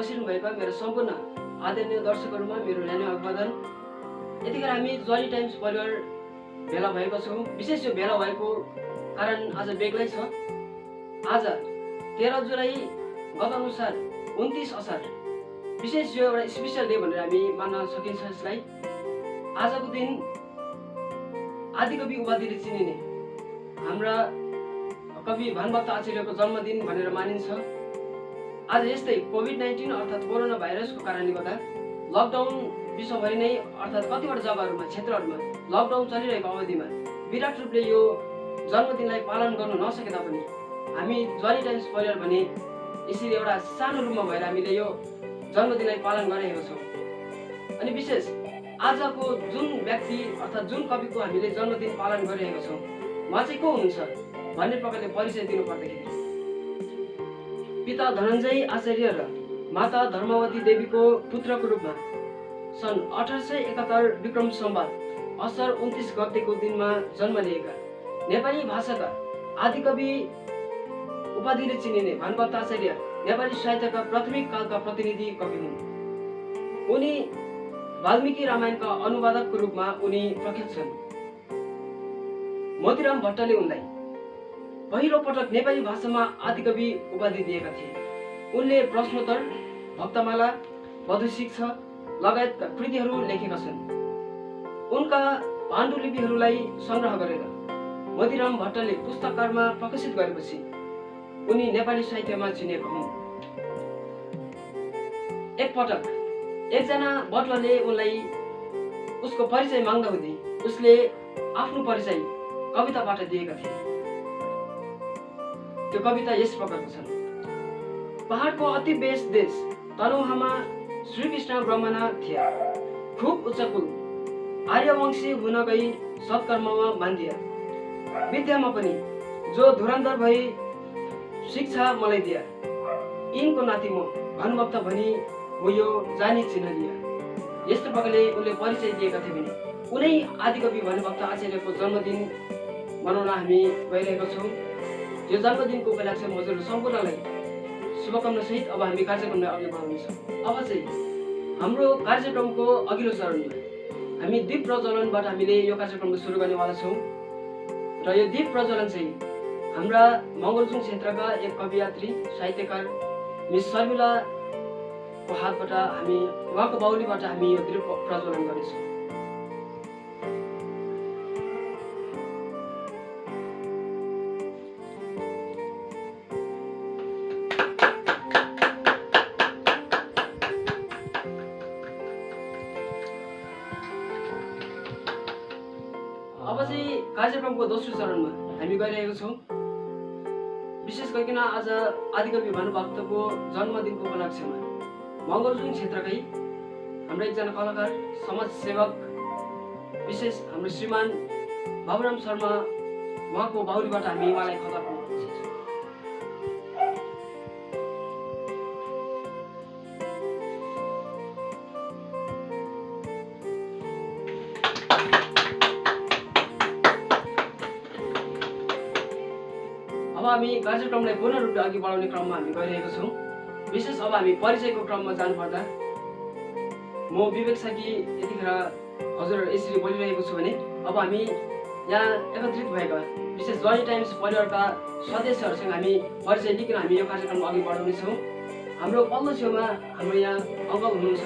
बसिरहनुभएका मेरो सम्पूर्ण आदरणीय दर्शकहरूमा मेरो न्यानो अभिवादन। यतिखेर हामी जली टाइम्स परिवार भेला भएको छौँ। विशेष यो भेला भएको कारण आज बेग्लै छ। आज 13 जुलाई गत अनुसार 29 असार विशेष यो एउटा स्पेसल डे भनेर हामी मान्न सकिन्छ। यसलाई आजको दिन आदिकवि उपाधिले चिनिने हाम्रा कवि भानुभक्त आचार्यको जन्मदिन भनेर मानिन्छ। आज यस्तै कोभिड-19 अर्थात् कोरोना भाइरसको कारणले गर्दा लकडाउन विश्वभरि नै अर्थात् कतिवटा जग्गाहरूमा क्षेत्रहरूमा लकडाउन चलिरहेको अवधिमा विराट रूपले यो जन्मदिनलाई पालन गर्न नसके तापनि हामी जली टाइम्स परिवार भने यसरी एउटा सानो रूपमा भएर हामीले यो जन्मदिनलाई पालन गरिरहेका छौँ। अनि विशेष आजको जुन व्यक्ति अर्थात् जुन कविको हामीले जन्मदिन पालन गरिरहेका छौँ उहाँ चाहिँ को हुनुहुन्छ भन्ने प्रकारले परिचय दिनु पर्दाखेरि पिता धनञ्जय आचार्य र माता धर्मावती देवीको पुत्रको रूपमा सन् 1871 विक्रम सम्वत असार 29 गतेको दिनमा जन्म लिएका नेपाली भाषाका आदिकवि उपाधिले चिनिने भानुभक्त आचार्य नेपाली साहित्यका प्राथमिक कालका प्रतिनिधि कवि हुन्। उनी वाल्मीकि रामायणका अनुवादकको रूपमा उनी प्रख्यात छन्। मोतीराम भट्टले उनलाई पहिलो पटक नेपाली भाषामा आदिकवि उपाधि दिएका थिए। उनले प्रश्नोत्तर, भक्तमाला, वधुशिक्षा लगायतका कृतिहरू लेखेका छन्। उनका पाण्डुलिपिहरूलाई संग्रह गरेर मोतीराम भट्टले पुस्तककारमा प्रकाशित गरेपछि उनी नेपाली साहित्यमा चिनिएका हुन्। एकपटक एकजना बटुवाले उनलाई उसको परिचय माग्दा हुँदै उसले आफ्नो परिचय कविताबाट दिएका थिए। त्यो कविता यस प्रकारको छन्। पहाडको अति बेस देश तनहुँमा श्रीकृष्ण ब्रह्मना थिया। खुब उच्चकुल आर्यवंशी हुन गई सत्कर्ममा मान्दिया। विद्यामा पनि जो धुरन्धर भई शिक्षा मलाई दिया। यिनको नाति म भानुभक्त भनी हो यो जानी चिन्ह लिया। यस्तो प्रकारले उनले परिचय दिएका थिए भने उनै आदिकवि भानुभक्त आचार्यको जन्मदिन मनाउन हामी गइरहेका छौँ। यो जन्मदिनको उपलक्ष्य हजुरहरू सम्पूर्णलाई शुभकामना सहित अब हामी कार्यक्रमलाई अघि बढाउनेछौँ। अब चाहिँ हाम्रो कार्यक्रमको अघिल्लो चरणमा हामी दीप प्रज्वलनबाट हामीले यो कार्यक्रमलाई सुरु गर्नेवाला छौँ। र यो दीप प्रज्वलन चाहिँ हाम्रा मङ्गलजुङ क्षेत्रका एक कवियात्री साहित्यकार मिस शर्मिलाको हातबाट हामी उहाँको बाहुलीबाट हामी यो दीप प्रज्वलन गर्नेछौँ। अब चाहिँ कार्यक्रमको दोस्रो चरणमा हामी गइरहेका छौँ। विशेष गरिकन आज आदिकवि भानुभक्तको जन्मदिनको उपलक्ष्यमा मङ्गलजुङ क्षेत्रकै हाम्रा एकजना कलाकार समाजसेवक विशेष हाम्रो श्रीमान बाबुराम शर्मा उहाँको बाहुलीबाट हामी उहाँलाई खबर पाउँछौँ। अब हामी कार्यक्रमलाई पूर्ण रूपले अघि बढाउने क्रममा हामी गइरहेका छौँ। विशेष अब हामी परिचयको क्रममा जानुपर्दा म विवेक साकी यतिखेर हजुरहरू यसरी बोलिरहेको छु भने अब हामी यहाँ एकत्रित भएका विशेष जली टाइम्स परिवारका सदस्यहरूसँग हामी परिचय लिकन हामी यो कार्यक्रम अघि बढाउनेछौँ। हाम्रो पल्लो छेउमा हाम्रो यहाँ अङ्कल हुनुहुन्छ,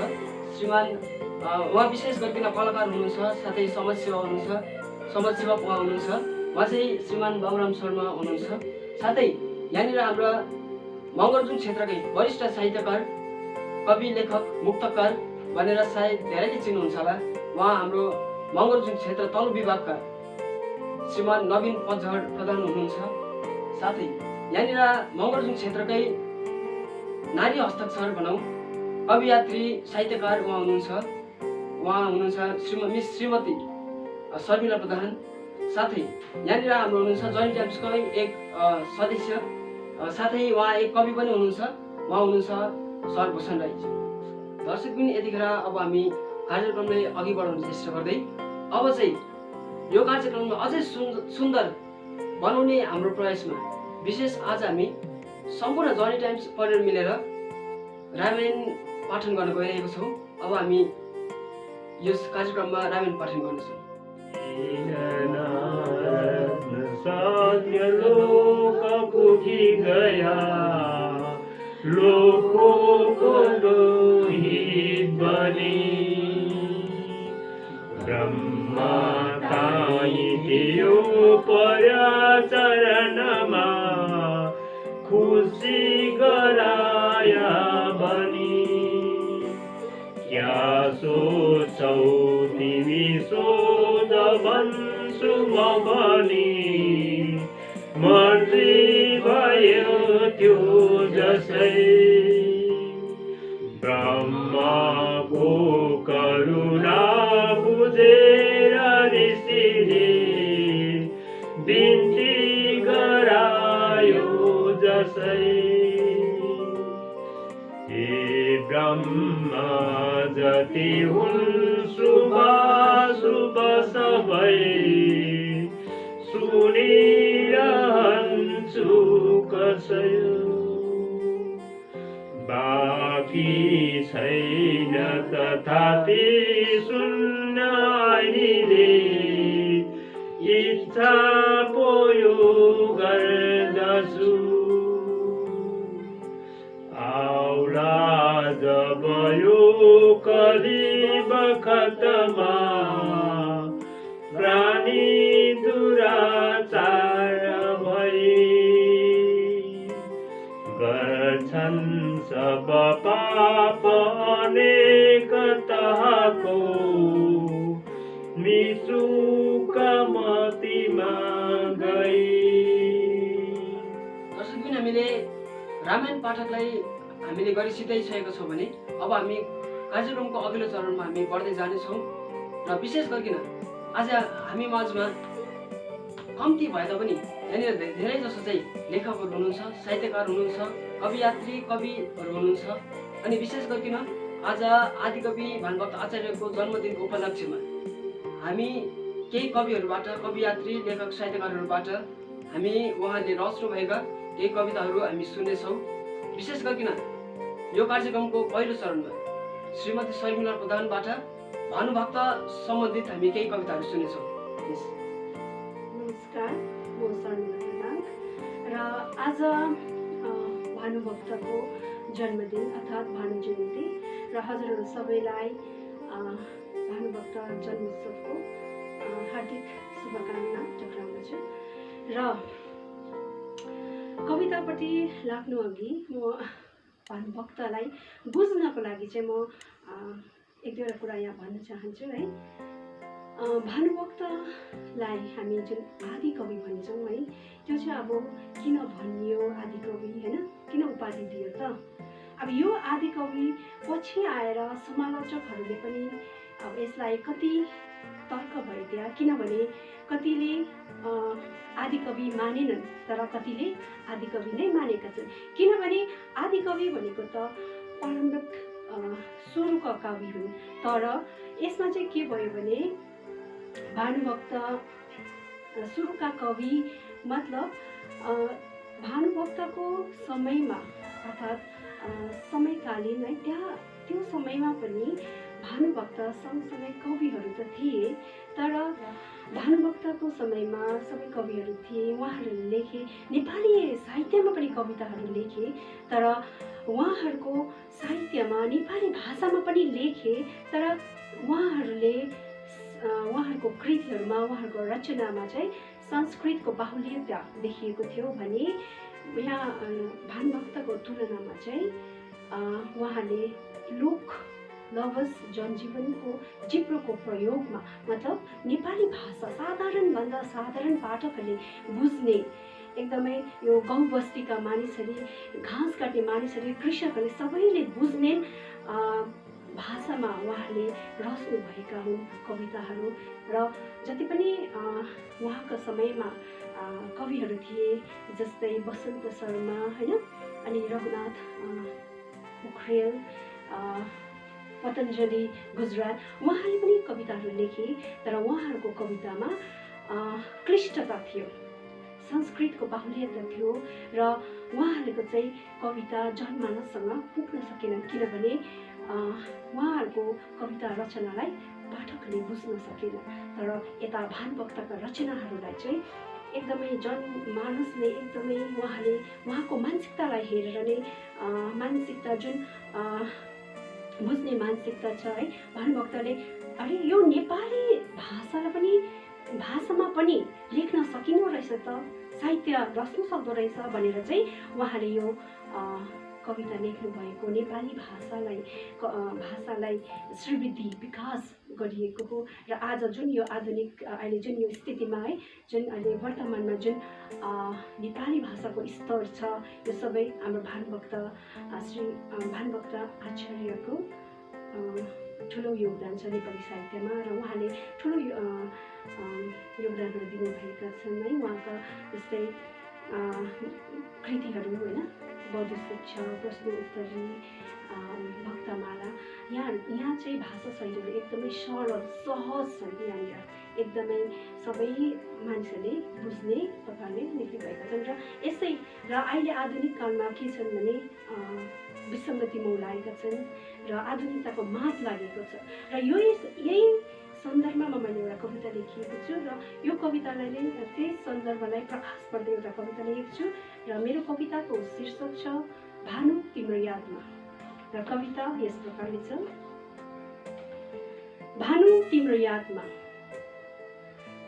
श्रीमान उहाँ विशेष गरिकन कलाकार हुनुहुन्छ, साथै समाजसेवक उहाँ हुनुहुन्छ। उहाँ चाहिँ श्रीमान बाबुराम शर्मा हुनुहुन्छ। साथै यहाँनिर हाम्रा मङ्गलजुङ क्षेत्रकै वरिष्ठ साहित्यकार, कवि, लेखक, मुक्तकार भनेर सायद धेरैले चिन्नुहुन्छ होला। उहाँ हाम्रो मङ्गलजुङ क्षेत्र तल्लो विभागका श्रीमान नवीन पजहर प्रधान हुनुहुन्छ। साथै यहाँनिर मङ्गलजुङ क्षेत्रकै नारी हस्ताक्षर भनौँ कवियात्री साहित्यकार उहाँ हुनुहुन्छ मिस श्रीमती शर्मिला प्रधान। साथै यहाँनिर हाम्रो हुनुहुन्छ जली टाइम्सकै एक सदस्य, साथै उहाँ एक कवि पनि हुनुहुन्छ, उहाँ हुनुहुन्छ सर भूषण राई। दर्शकबिन यतिखेर अब हामी कार्यक्रमलाई अघि बढाउने चेष्टा गर्दै अब चाहिँ यो कार्यक्रममा अझै सुन्दर बनाउने हाम्रो प्रयासमा विशेष आज हामी सम्पूर्ण जली टाइम्स परिवार मिलेर रामायण पाठन गर्न गइरहेको छौँ। अब हामी यस कार्यक्रममा रामायण पाठन गर्नेछौँ। लोक पुगी गया लोको लोहित बनी ब्रह्मा ताई थियो पर्या चरणमा खुसी गराया बनी क्या सोचौ तिमी सोध भन्छु म भनी मर्जी भयो त्यो जसै ब्रह्माको करुणा बुझेर ऋषिले बिन्ती गरायो जसै हे ब्रह्मा जति हुन् शुभ सबै सुनिरहन्छु कसैको बाँकी छैन तथापि सुन्न अहिले इच्छा पोयो गर्दछु आउला जब यो कली बखतमा प्राणी दुराचार भई गर्छन् सब पाप अनेक तहको मिचुक मतिमा गई। दर्शकबिन हामीले रामायण पाठकलाई हामीले गरिसिँदैसकेको छौँ भने अब हामी कार्यक्रमको अघिल्लो चरणमा हामी बढ्दै जानेछौँ र विशेष गरिकन आज हामी माझमा कम्ती भए तापनि यहाँनिर धेरै जसो चाहिँ लेखकहरू हुनुहुन्छ, साहित्यकार हुनुहुन्छ, कवियात्री कविहरू हुनुहुन्छ। अनि विशेष गरिकन आज आदिकवि भानुभक्त आचार्यको जन्मदिनको उपलक्ष्यमा हामी केही कविहरूबाट, कवियात्री लेखक साहित्यकारहरूबाट हामी उहाँले रच्नुभएका केही कविताहरू हामी सुन्नेछौँ। विशेष गरिकन यो कार्यक्रमको पहिलो चरणमा श्रीमती शर्मिला प्रधानबाट भानुभक्त सम्बन्धित हामी केही कविताहरू सुन्नेछौँ। नमस्कार, म शर्मिला प्रधान र आज भानुभक्तको जन्मदिन अर्थात् भानु जयन्ती र हजुरहरू सबैलाई भानुभक्त जन्मोत्सवको हार्दिक शुभकामना टक्राउँदछु। र कवितापट्टि लाग्नु अघि म भानुभक्तलाई बुझ्नको लागि चाहिँ म एक दुईवटा कुरा यहाँ भन्न चाहन्छु है। भानुभक्तलाई हामी जुन आदि कवि भन्छौँ है, त्यो चाहिँ अब किन भनियो आदि कवि होइन, किन उपाधि दियो त? अब यो आदि कवि पछि आएर समालोचकहरूले पनि अब यसलाई कति तर्क भइदिया, किनभने कतिले आदि कवि मानेनन् तर कतिले आदि कवि नै मानेका छन्। किनभने आदि कवि भनेको त प्रारम्भिक सुरुका कवि हुन्, तर यसमा चाहिँ के भयो भने भानुभक्त सुरुका कवि मतलब भानुभक्तको समयमा अर्थात् समयकालीन है, त्यहाँ त्यो समयमा पनि भानुभक्त सँगसँगै कविहरू त थिए, तर भानुभक्तको समयमा सबै कविहरू थिए, उहाँहरूले लेखे, नेपाली साहित्यमा पनि कविताहरू लेखे, तर उहाँहरूको साहित्यमा नेपाली भाषामा पनि लेखे, तर उहाँहरूको कृतिहरूमा, उहाँहरूको रचनामा चाहिँ संस्कृतको बाहुल्यता देखिएको थियो भने यहाँ भानुभक्तको तुलनामा चाहिँ उहाँले लोक लवज जनजीवनको जिब्रोको प्रयोगमा मतलब नेपाली भाषा साधारणभन्दा साधारण पाठकहरूले बुझ्ने, एकदमै यो गाउँ बस्तीका मानिसहरू, घाँस काट्ने मानिसहरू, कृषकहरूले सबैले बुझ्ने भाषामा उहाँले रच्नु भएका हुन् कविताहरू। र जति पनि उहाँको समयमा कविहरू थिए जस्तै बसन्त शर्मा होइन, अनि रघुनाथ पोखरेल, पतञ्जलि गुजरात, उहाँले पनि कविताहरू लेखे, तर उहाँहरूको कवितामा क्लिष्टता थियो, संस्कृतको बाहुल्यता थियो र उहाँहरूको चाहिँ कविता जनमानससँग पुग्न सकेनन्, किनभने उहाँहरूको कविता रचनालाई पाठकले बुझ्न सकेन। तर यता भानुभक्तका रचनाहरूलाई चाहिँ एकदमै जनमानसले एकदमै उहाँको मानसिकतालाई हेरेर नै मानसिकता जुन बुझ्ने मानसिकता छ है, भानुभक्तले अरे यो नेपाली भाषामा पनि लेख्न सकिँदो रहेछ त, साहित्य रच्नु सक्दो रहेछ भनेर चाहिँ उहाँले यो कविता लेख्नु भएको नेपाली भाषालाई श्रीवृद्धि विकास गरिएको हो। र आज जुन यो आधुनिक अहिले जुन यो स्थितिमा है, जुन अहिले वर्तमानमा जुन नेपाली भाषाको स्तर छ, यो सबै हाम्रो श्री भानुभक्त आचार्यको ठुलो योगदान छ नेपाली साहित्यमा। र उहाँले ठुलो योगदानहरू दिनुभएका छन् है। उहाँका जस्तै कृतिहरू होइन, बौद्ध शिक्षा, प्रश्न उत्तरी, भक्तमाला, यहाँ चाहिँ भाषा शैलीहरू एकदमै सरल सहज छन्। यहाँनिर एकदमै सबै मान्छेले बुझ्ने प्रकारले लेखिरहेका छन्। र यसै र अहिले आधुनिक कालमा के छन् भने विसङ्गति मौलाएका छन् र आधुनिकताको मात लागेको छ। र यही सन्दर्भमा मैले एउटा कविता लेखिएको छु र यो कवितालाई नै त्यही सन्दर्भलाई प्रकाश पर्दै एउटा कविता लेखेको छु र मेरो कविताको शीर्षक छ भानु तिम्रो यादमा। र कविता यस प्रकारले छ। भानु तिम्रो यादमा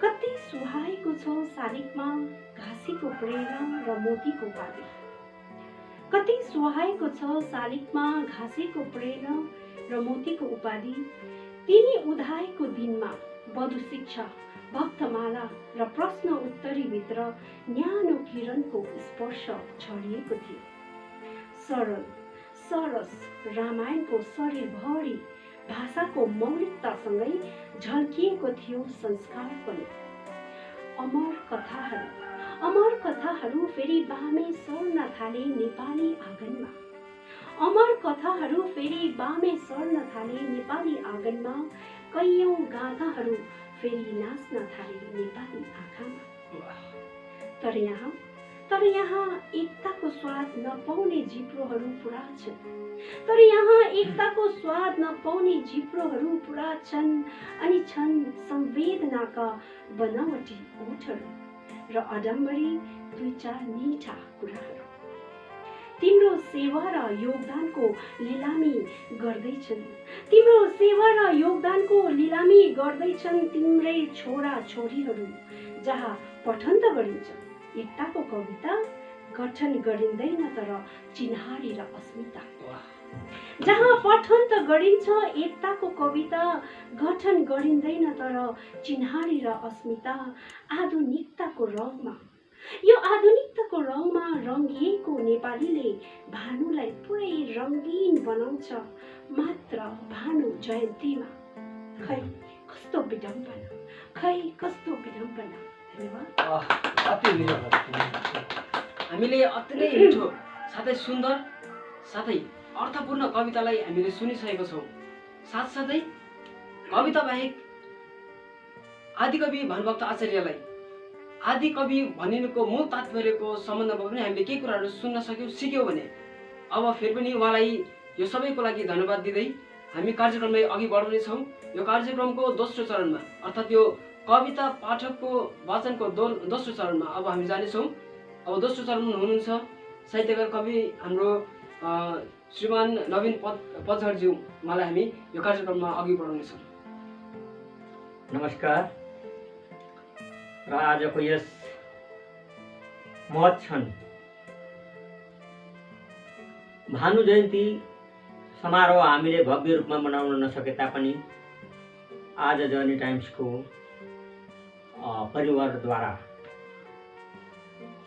कति सुहाएको छ शालिगमा घाँसीको प्रेरणा र मोतीको उपाधि। कति सुहाएको छ शालिगमा घाँसीको प्रेरणा र मोतीको उपाधि। तिनी उधाएको दिनमा बधु शिक्षा, भक्तमाला र प्रश्न उत्तरीभित्र न्यानो किरणको स्पर्श छरिएको थियो। सरल सरस रामायणको शरीरभरि भाषाको मौलिकतासँगै झल्किएको थियो संस्कार पनि। अमर कथाहरू फेरि बामे सर्न थाले नेपाली आँगनमा। अमर कथाहरू फेरि बामे सर्न थाले नेपाली आँगनमा। कैयौं गाथाहरू फेरि नाच्न थाले नेपाली आँखामा। तर यहाँ एकताको स्वाद नपाउने जिब्रोहरू पुरा छन्। तर यहाँ एकताको स्वाद नपाउने जिब्रोहरू पुरा छन्। अनि छन् संवेदनाका बनावटी ओठहरू र अडम्बरी दुई चार मिठा कुराहरू। तिम्रो सेवा र योगदानको लिलामी गर्दैछन्। तिम्रो सेवा र योगदानको लिलामी गर्दैछन् तिम्रै छोरा छोरीहरू। जहाँ पठन त गरिन्छ एकताको कविता, गठन गरिँदैन तर चिन्हारी र अस्मिता। जहाँ पठन त गरिन्छ एकताको कविता, गठन गरिँदैन तर चिन्हारी र अस्मिता। आधुनिकताको रङमा यो आधुनिकताको रङमा रङ्गिएको नेपालीले भानुलाई पुरै रङ्गीन बनाउँछ मात्र भानु जयन्तीमा। खै कस्तो विडम्बना, खै कस्तो विडम्बना। धन्यवाद। हामीले अति नै मिठो साथै सुन्दर साथै अर्थपूर्ण कवितालाई हामीले सुनिसकेका छौँ। साथसाथै कविता बाहेक आदिकवि भानुभक्त आचार्यलाई आदिकवि भनिनुको मूल तात्पर्यको सम्बन्धमा पनि हामीले केही कुराहरू सुन्न सक्यौँ, सिक्यौँ भने अब फेरि पनि उहाँलाई यो सबैको लागि धन्यवाद दिँदै हामी कार्यक्रमलाई अघि बढाउनेछौँ। यो कार्यक्रमको दोस्रो चरणमा अर्थात् यो कविता पाठकको वाचनको दोस्रो चरणमा अब हामी जानेछौँ। अब दोस्रो चरणमा हुनुहुन्छ साहित्यकार कवि हाम्रो श्रीमान नवीन पचहरज्यू। उहाँलाई हामी यो कार्यक्रममा अघि बढाउनेछौँ। नमस्कार। र आजको यस महत् क्षण भानु जयन्ती समारोह हामीले भव्य रूपमा मनाउन नसके तापनि आज जर्नी टाइम्सको परिवारद्वारा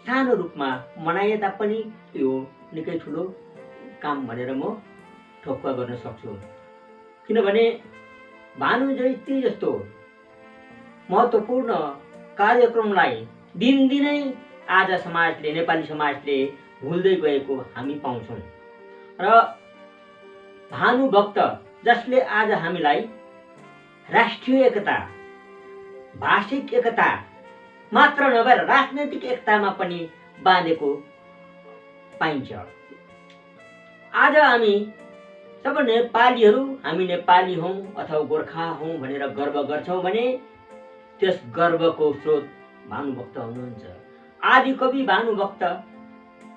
सानो रूपमा मनाइए तापनि यो निकै ठुलो काम भनेर म ठोक्का गर्न सक्छु। किनभने भानु जयन्ती जस्तो महत्त्वपूर्ण कार्यक्रमलाई दिनदिनै आज समाजले, नेपाली समाजले भुल्दै गएको हामी पाउँछौँ। र भानुभक्त जसले आज हामीलाई राष्ट्रिय एकता, भाषिक एकता मात्र नभएर राजनैतिक एकतामा पनि बाँधेको पाइन्छ। आज हामी सब नेपालीहरू हामी नेपाली हौँ अथवा गोर्खा हौँ भनेर गर्व गर्छौँ भने त्यस गर्वको स्रोत भानुभक्त हुनुहुन्छ। आदिकवि भानुभक्त,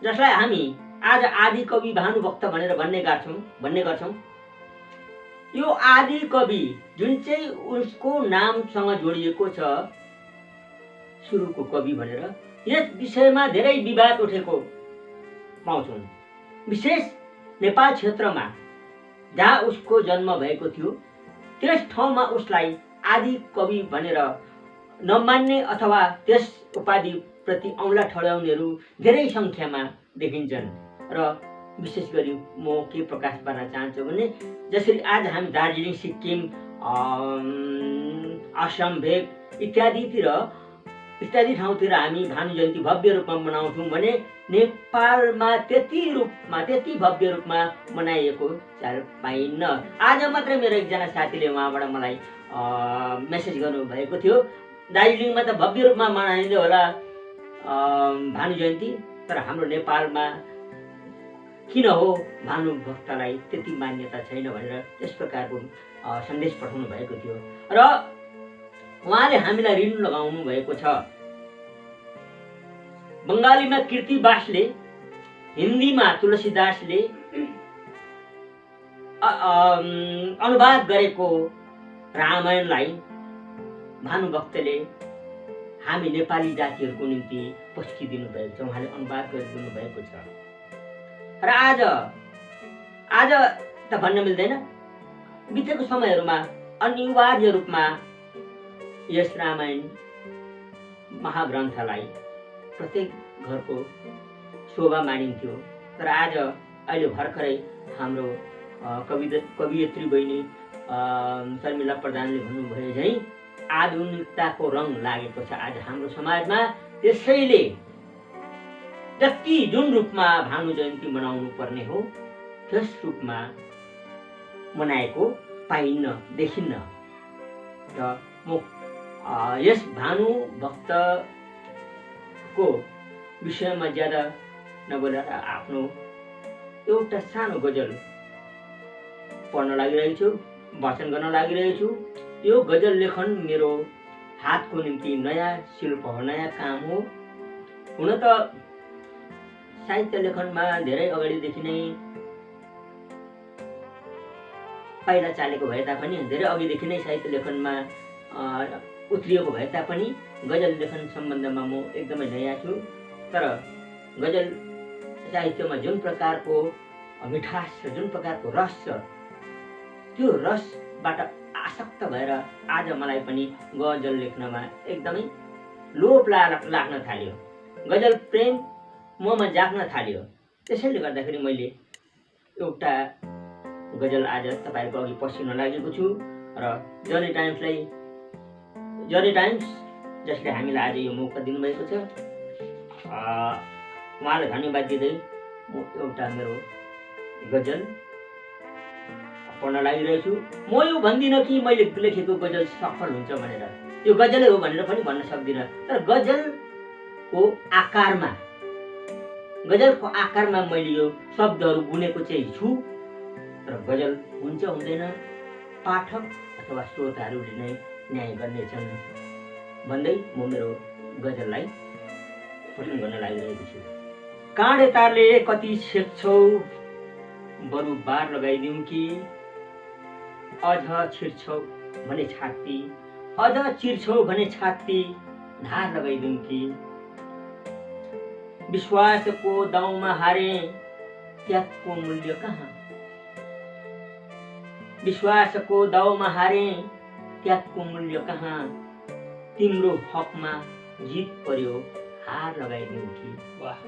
जसलाई हामी आज आदिकवि भानुभक्त भनेर भन्ने गर्छौँ। यो आदिकवि जुन चाहिँ उसको नामसँग जोडिएको छ सुरुको कवि भनेर, यस विषयमा धेरै विवाद उठेको पाउँछौँ। विशेष नेपाल क्षेत्रमा जहाँ उसको जन्म भएको थियो त्यस ठाउँमा उसलाई आदि कवि भनेर नमान्ने अथवा त्यस उपाधि प्रति औँला ठड्याउनेहरू धेरै सङ्ख्यामा देखिन्छन्। र विशेष गरी म के प्रकाश पार्न चाहन्छु भने जसरी आज हामी दार्जिलिङ, सिक्किम, असम, भेग इत्यादि ठाउँतिर हामी भानु जयन्ती भव्य रूपमा मनाउँछौँ भने नेपालमा त्यति भव्य रूपमा मनाइएको चाड पाइन्न। आज मात्रै मेरो एकजना साथीले उहाँबाट मलाई मेसेज गर्नुभएको थियो, दार्जिलिङमा त भव्य रूपमा मनाइँदै होला भानु जयन्ती, तर हाम्रो नेपालमा किन हो भानुभक्तलाई त्यति मान्यता छैन भनेर त्यस प्रकारको सन्देश पठाउनु भएको थियो। र उहाँले हामीलाई ऋण लगाउनु भएको छ। बङ्गालीमा कीर्तिवासले, हिन्दीमा तुलसीदासले अनुवाद गरेको रामायणलाई भानुभक्तले हामी नेपाली जातिहरूको निम्ति पस्किदिनु भएको छ, उहाँले अनुवाद गरिदिनु भएको छ। र आज त भन्न मिल्दैन, बितेको समयहरूमा अनिवार्य रूपमा यस रामायण महाग्रन्थलाई प्रत्येक घरको शोभा मानिन्थ्यो। तर आज अहिले भर्खरै हाम्रो कवियत्री बहिनी शर्मिला प्रधानले भन्नुभयो झैँ आधुनिकताको रङ लागेको छ आज हाम्रो समाजमा। त्यसैले जति जुन रूपमा भानु जयन्ती मनाउनु पर्ने हो त्यस रूपमा मनाएको पाइन्न, देखिन्न। र म यस भानुभक्तको विषयमा ज्यादा नबोलेर आफ्नो एउटा सानो गजल पढ्न लागिरहेको छु, वाचन गर्न लागिरहेको छु। यो गजल लेखन मेरो हातको निम्ति नयाँ शिल्प हो, नयाँ काम हो। हुन त साहित्य लेखनमा धेरै अगाडिदेखि नै पाइला चालेको भए तापनि, धेरै अघिदेखि नै साहित्य लेखनमा उत्रिएको भए तापनि गजल लेखन सम्बन्धमा म एकदमै नयाँ छु। तर गजल साहित्यमा जुन प्रकारको मिठास छ, जुन प्रकारको रस छ, त्यो रसबाट आसक्त भएर आज मलाई पनि गजल लेख्नमा एकदमै लोभ लाग्न थाल्यो, गजल प्रेम ममा जाग्न थाल्यो। त्यसैले गर्दाखेरि मैले एउटा गजल आज तपाईँहरूको अघि पसिन लागेको छु। र जर्नी टाइम्स जसले हामीलाई आज यो मौका दिनुभएको छ, उहाँलाई धन्यवाद दिँदै म एउटा मेरो गजल पढ्न लागिरहेछु। म यो भन्दिनँ कि मैले लेखेको गजल सफल हुन्छ भनेर, यो गजलै हो भनेर पनि भन्न सक्दिनँ। तर गजलको आकारमा मैले यो शब्दहरू बुनेको चाहिँ छु। तर गजल हुन्छ हुँदैन पाठक अथवा श्रोताहरूले नै न्याय गर्नेछन् भन्दै म मेरो गजललाई पठन गर्न लागिरहेको छु। काँडे तारले कति छेक्छौ बरु बार लगाइदिउँ कि, अझ छिर्छौ भने छाती, अझ चिर्छौ भने छाती धार लगाइदिउँ कि। विश्वासको दाउमा हारे त्यागको मूल्य कहाँ, विश्वासको दाउमा हारे त्यागको मूल्य कहाँ। तिम्रो हकमा जित पर्यो हार लगाइदिउँ कि। वाह,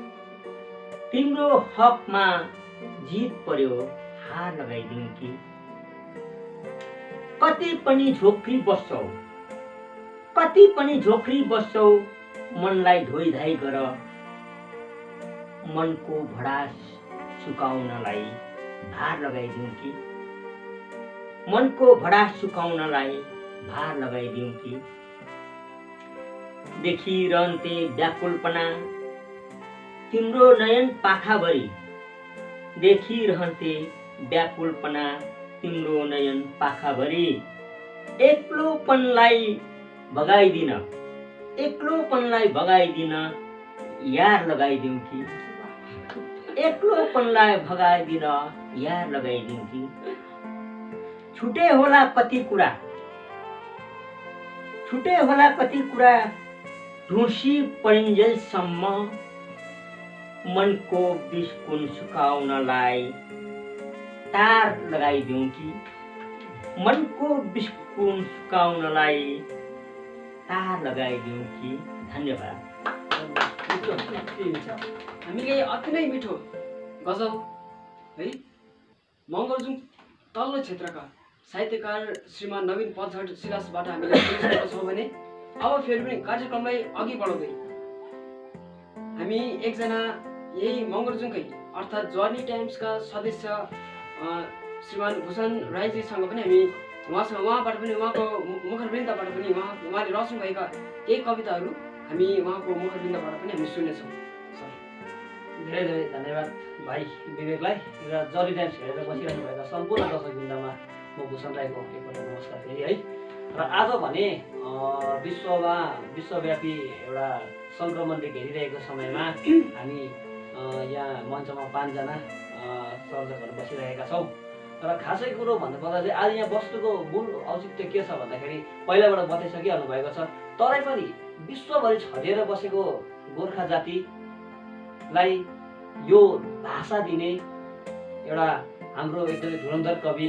तिम्रो हकमा जित पर्यो हार लगाइदिउँ कि। कति पनि झोक्री बस्छौ मनलाई धोइधाइ गर, मनको भडास सुकाउनलाई भार लगाइदिउँ कि। मनको भडास सुकाउनलाई भार लगाइदिउँ कि। देखिरहन्थे व्याकुलपना तिम्रो नयन पाखाभरि देखिरहन्थे व्याकुलपना तिम्रो नयन पाखाभरि एक्लोपनलाई भगाइदिन यार लगाइदिउँ कि एक्लोपनलाई भगाइदिन यार लगाइदिउँ कि छुटे होला कति कुरा ढुसी परिन्जेलसम्म मनको बिस्कुन सुकाउनलाई तार लगाइदिउँ कि मनको बिस्कुन सुकाउनलाई तार लगाइदिउँ कि। धन्यवाद। हामीले अति नै मिठो गजल है मङ्गरजुङ तल्लो क्षेत्रका साहित्यकार श्रीमान नवीन पछड सिलासबाट हामीले सुनिसकेका छौँ भने अब फेरि पनि कार्यक्रमलाई अघि बढाउँदै हामी एकजना यही मङ्गरजुङकै अर्थात् जर्नी टाइम्सका सदस्य श्रीमान भूषण राईजीसँग पनि हामी उहाँबाट पनि उहाँको मुखरवृन्दबाट पनि उहाँले रच्नुभएका केही कविताहरू हामी उहाँको मुखरवृन्दबाट पनि हामी सुन्नेछौँ। धेरै धेरै धन्यवाद भाइ विवेकलाई र जर्नी टाइम्स हेरेर बसिरहनु भएका सम्पूर्ण दर्शकवृन्दमा म भूषण राईको एकपल्ट नमस्कार फेरि है। र आज भने विश्वव्यापी एउटा सङ्क्रमणले घेरिरहेको समयमा हामी यहाँ मञ्चमा 5 जना सर्जकहरू बसिरहेका छौँ र खासै कुरो भन्नुपर्दा चाहिँ आज यहाँ वस्तुको मूल औचित्य के छ भन्दाखेरि पहिलाबाट बताइसकिहाल्नु भएको छ, तरै पनि विश्वभरि छरिएर बसेको गोर्खा जातिलाई यो भाषा दिने एउटा हाम्रो एकदमै धुरन्धर कवि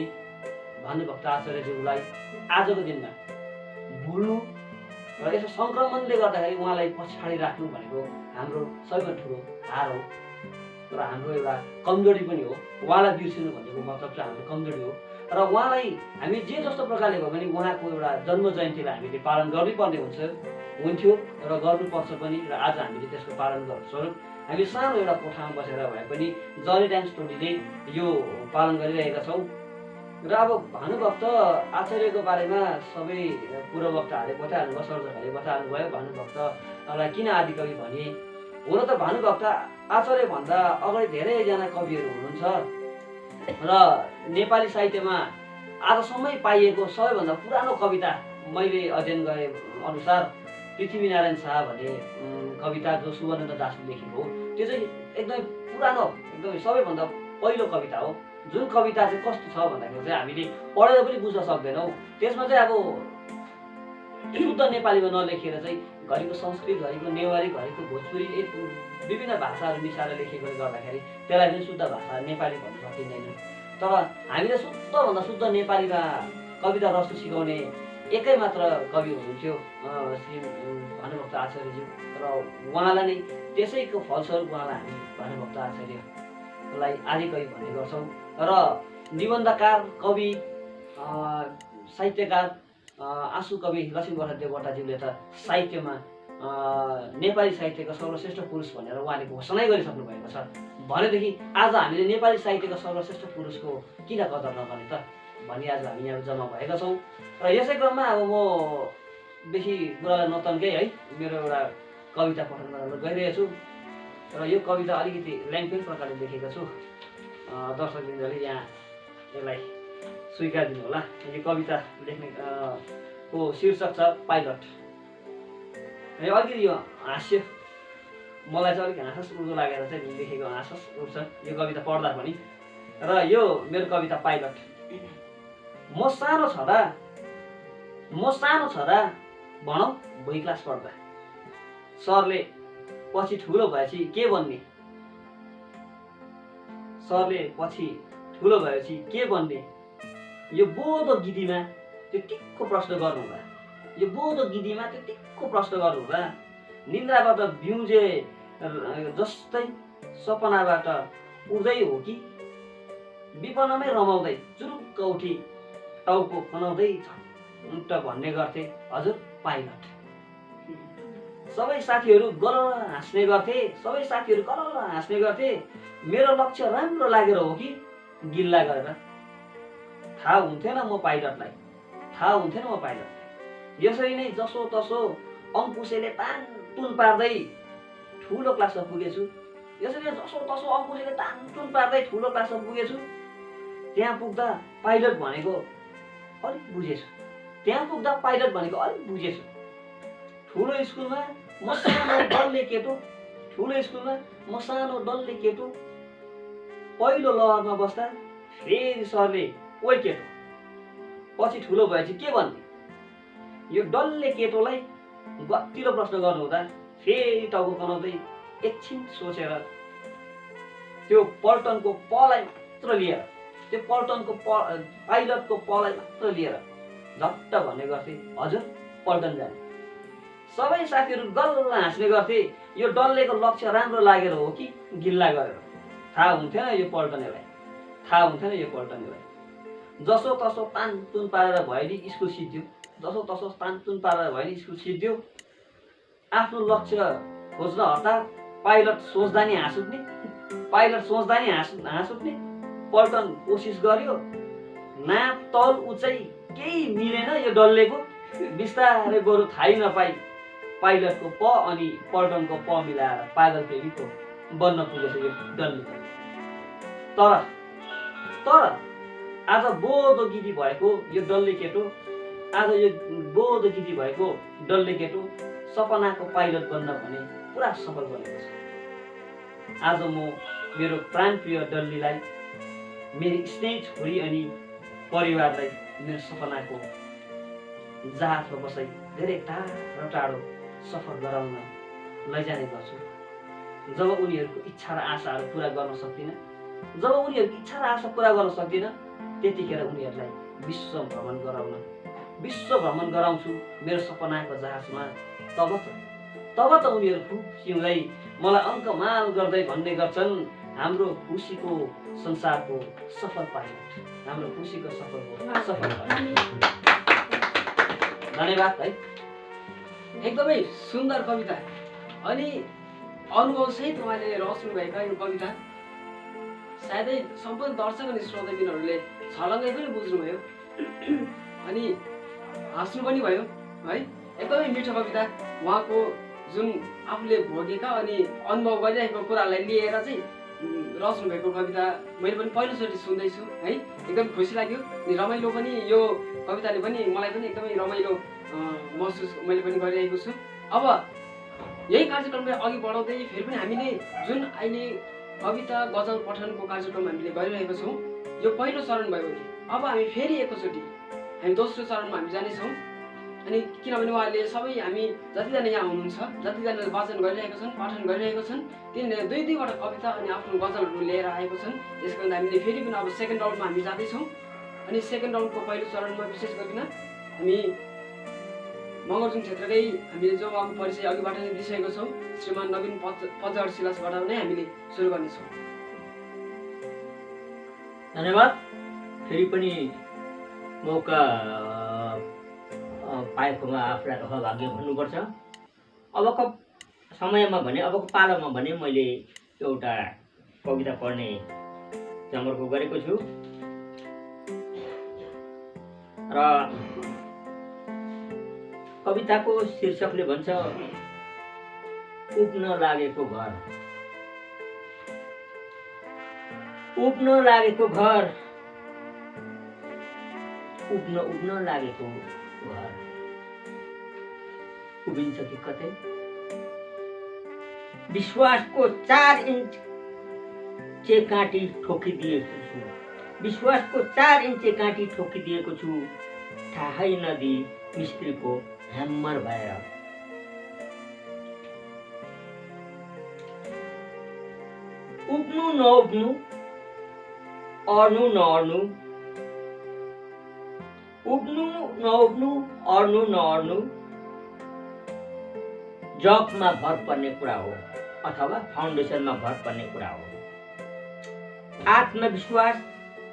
भानुभक्त आचार्यज्यूलाई आजको दिनमा भुल्नु र यसो सङ्क्रमणले गर्दाखेरि उहाँलाई पछाडि राख्नु भनेको हाम्रो सबैभन्दा ठुलो हार हो र हाम्रो एउटा कमजोरी पनि हो। उहाँलाई बिर्सिनु भनेको मतलब चाहिँ हाम्रो कमजोरी हो र उहाँलाई हामी जे जस्तो प्रकारले भयो भने उहाँको एउटा जन्म जयन्तीलाई हामीले पालन गर्नुपर्ने हुन्थ्यो र गर्नुपर्छ पनि र आज हामीले त्यसको पालन स्वरूप हामी सानो एउटा कोठामा बसेर भए पनि जर्नी टाइम्स टोलीले यो पालन गरिरहेका छौँ। र अब भानुभक्त आचार्यको बारेमा सबै पूर्ववक्ताहरूले बताइहाल्नुभयो, सर्जकहरूले बताइहाल्नुभयो भानुभक्तलाई किन आदिकवि भने। हुन त भानुभक्त आचार्यभन्दा अगाडि धेरैजना कविहरू हुनुहुन्छ र नेपाली साहित्यमा आजसम्मै पाइएको सबैभन्दा पुरानो कविता मैले अध्ययन गरे अनुसार पृथ्वीनारायण शाह भन्ने कविता जो सुवर्णेन्द्र दासले लेखेको हो त्यो चाहिँ एकदमै पुरानो एकदमै सबैभन्दा पहिलो कविता हो। जुन कविता चाहिँ कस्तो छ भन्दाखेरि चाहिँ हामीले पढेर पनि बुझ्न सक्दैनौँ। त्यसमा चाहिँ अब शुद्ध नेपालीमा नलेखेर चाहिँ घरिको संस्कृत, घरिको नेवारी, घरिको भोजपुरी विभिन्न भाषाहरू मिसाएर लेखेकोले गर्दाखेरि त्यसलाई पनि शुद्ध भाषा नेपाली भन्न सकिँदैन। तर हामीले शुद्धभन्दा शुद्ध नेपालीमा कविता रच्न सिकाउने एकै मात्र कवि हुनुहुन्थ्यो श्री भानुभक्त आचार्यज्यू र उहाँलाई नै त्यसैको फलस्वरूप उहाँलाई हामी भानुभक्त आचार्यलाई आदिकवि भन्ने गर्छौँ। र निबन्धकार, कवि, साहित्यकार आँसु कवि लक्ष्मीप्रसाद देवकोटाज्यूले त साहित्यमा नेपाली साहित्यका सर्वश्रेष्ठ पुरुष भनेर उहाँले घोषणै गरिसक्नु भएको छ। भनेदेखि आज हामीले नेपाली साहित्यका सर्वश्रेष्ठ पुरुषको किन कदर नगर्ने त भनी आज हामी यहाँ जम्मा भएका छौँ। र यसै क्रममा अब म बेसी कुरालाई नतन्कै है मेरो एउटा कविता पठन गर्न गइरहेछु र यो कविता अलिकति ल्याङ्ग्वेज प्रकारले लेखेको छु। दर्शकवृन्दले यहाँ यसलाई स्वीकार दिनु होला। यो कविता लेख्ने को शीर्षक छ पाइलट। यो अलिकति यो हास्य मलाई चाहिँ अलिक हाँसस उर्दो लागेर चाहिँ लेखेको हाँसस उठ्छ यो कविता पढ्दा पनि। र यो मेरो कविता पाइलट। म सानो छँदा भनौँ भुइँ क्लास पढ्दा सरले पछि ठुलो भएपछि के बन्ने, यो बोधो गिदीमा त्यो टिक्को प्रश्न गर्नुहुँदा निन्द्राबाट बिउजे जस्तै सपनाबाट उड्दै हो कि विपनामै रमाउँदै चुरुक्क उठी टाउको खनाउँदै झट्ट भन्ने गर्थे हजुर पाइलट। सबै साथीहरू गलल हाँस्ने गर्थे मेरो लक्ष्य राम्रो लागेर हो कि गिल्ला गरेर। थाहा हुन्थेन म पाइलटलाई। यसरी नै जसो तसो अङ्कुशेले तानतुन पार्दै ठुलो क्लासमा पुगेछु। यसरी जसो तसो अङ्कुशेले तानतुन पार्दै ठुलो क्लासमा पुगेछु। त्यहाँ पुग्दा पाइलट भनेको अलिक बुझेछु। त्यहाँ पुग्दा पाइलट भनेको अलिक बुझेछु। ठुलो स्कुलमा म सानो डल्ले केटो, ठुलो स्कुलमा म सानो डल्ले केटो। पहिलो लहरमा बस्दा फेरि सरले ओइ केटो, पछि ठुलो भएपछि के भन्ने? यो डल्ले केटोलाई गतिलो प्रश्न गर्नुहुँदा फेरि टाउको कनाउँदै एकछिन सोचेर त्यो पल्टनको पलाई मात्र लिएर, त्यो पल्टनको पाइलटको पलाई मात्र लिएर झट्ट भन्ने गर्थे, हजुर पल्टन जाने। सबै साथीहरू गल्ल हाँस्ने गर्थे। यो डल्लेको लक्ष्य राम्रो लागेर हो कि गिल्ला गरेर? थाहा हुन्थेन यो पल्टनेलाई, थाहा हुन्थेन यो पल्टनेलाई। जसो तसो तानतुन पारेर भयो नि स्कुल सिद्धियो, जसो तसो तानतुन पारेर भयो नि स्कुल सिद्धियो। आफ्नो लक्ष्य खोज्न हतार, पाइलट सोच्दा नि हाँस उठ्ने, पाइलट सोच्दा नि हाँस उठ्ने। पल्टन कोसिस गर्यो, नाप तौल उचाइ केही मिलेन यो डल्लेको। बिस्तारै बरु थाहै नपाई पाइलटको प अनि पल्टनको प मिलाएर पागल फेरिको बन्न पुगेछ यो डल्ले। तर आज बोधो गिरी भएको यो डल्ले केटो, आज यो बोधो गिरी भएको डल्ले केटो सपनाको पाइलट बन्न भने पुरा सफल बनेको छ। आज म मेरो प्राणप्रिय डल्लीलाई, मेरो स्नेही छोरी अनि परिवारलाई मेरो सपनाको जहाजमा बसाई धेरै टाढो टाढो सफर गराउन लैजाने गर्छु। जब उनीहरूको इच्छा र आशाहरू पुरा गर्न सक्दिनँ, जब उनीहरूको इच्छा र आशा पुरा गर्न सक्दिनँ, त्यतिखेर उनीहरूलाई विश्व भ्रमण गराउँछु मेरो सपनाको जहाजमा। तब त उनीहरू खुसी हुँदै मलाई अङ्कमाल गर्दै भन्ने गर्छन्, हाम्रो खुसीको संसारको सफल पाइलट, हाम्रो खुसीको सफल पाइलट। धन्यवाद है। एकदमै सुन्दर कविता अनि अनुभवसहित उहाँले रच्नु भएका यो कविता सायदै सम्पूर्ण दर्शक अनि श्रोताबिनहरूले छलङ्गै पनि बुझ्नुभयो अनि हाँस्नु पनि भयो है। एकदमै मिठो कविता, उहाँको जुन आफूले भोगेका अनि अनुभव गरिरहेको कुरालाई लिएर चाहिँ रच्नु भएको कविता मैले पनि पहिलोचोटि सुन्दैछु है। एकदम खुसी लाग्यो अनि रमाइलो पनि, यो कविताले पनि मलाई पनि एकदमै रमाइलो महसुस मैले पनि गरिरहेको छु। अब यही कार्यक्रमलाई अघि बढाउँदै फेरि पनि हामीले जुन अहिले कविता गजल पठनको कार्यक्रम हामीले गरिरहेको छौँ, यो पहिलो चरण भयो भने अब हामी फेरि एकैचोटि हामी दोस्रो चरणमा हामी जानेछौँ। अनि किनभने उहाँहरूले सबै हामी जतिजना यहाँ हुनुहुन्छ, जतिजनाले वाचन गरिरहेका छन्, पाठन गरिरहेका छन्, तिनीहरूले दुई दुईवटा कविता अनि आफ्नो गजलहरू लिएर आएको छन्। त्यसको कारण हामीले फेरि पनि अब सेकेन्ड राउन्डमा हामी जाँदैछौँ। अनि सेकेन्ड राउन्डको पहिलो चरणमा विशेष गरिकन हामी मगरजुङ क्षेत्रकै हामीले जो अब परिचय अघिबाट नै दिइसकेको छौँ, श्रीमान नवीन पजहर सिलासबाट नै हामीले सुरु गर्नेछौँ। धन्यवाद। फेरि पनि मौका पाएकोमा आफूलाई अभाग्य भन्नुपर्छ। अबको समयमा भने, अबको पालामा भने मैले एउटा कविता पढ्ने जमर्को गरेको छु र कविताको शीर्षकले भन्छ उब्न लागेको घर। उब्न लागेको घर, उब्न लागेको घर, उभिन्छ कि कतै विश्वासको 4 इन्च काँटी ठोकिदिएको छु, विश्वासको 4 इन्च काँटी ठोकिदिएको छु, थाहै नदी मिस्त्रीको ह्याम्मर भएर। उब्नु नउब्नु, अड्नु नअड्नु, उब्नु नउब्नु, अड्नु नअड्नु जगमा भर पर्ने कुरा हो अथवा फाउन्डेसनमा भर पर्ने कुरा हो। आत्मविश्वास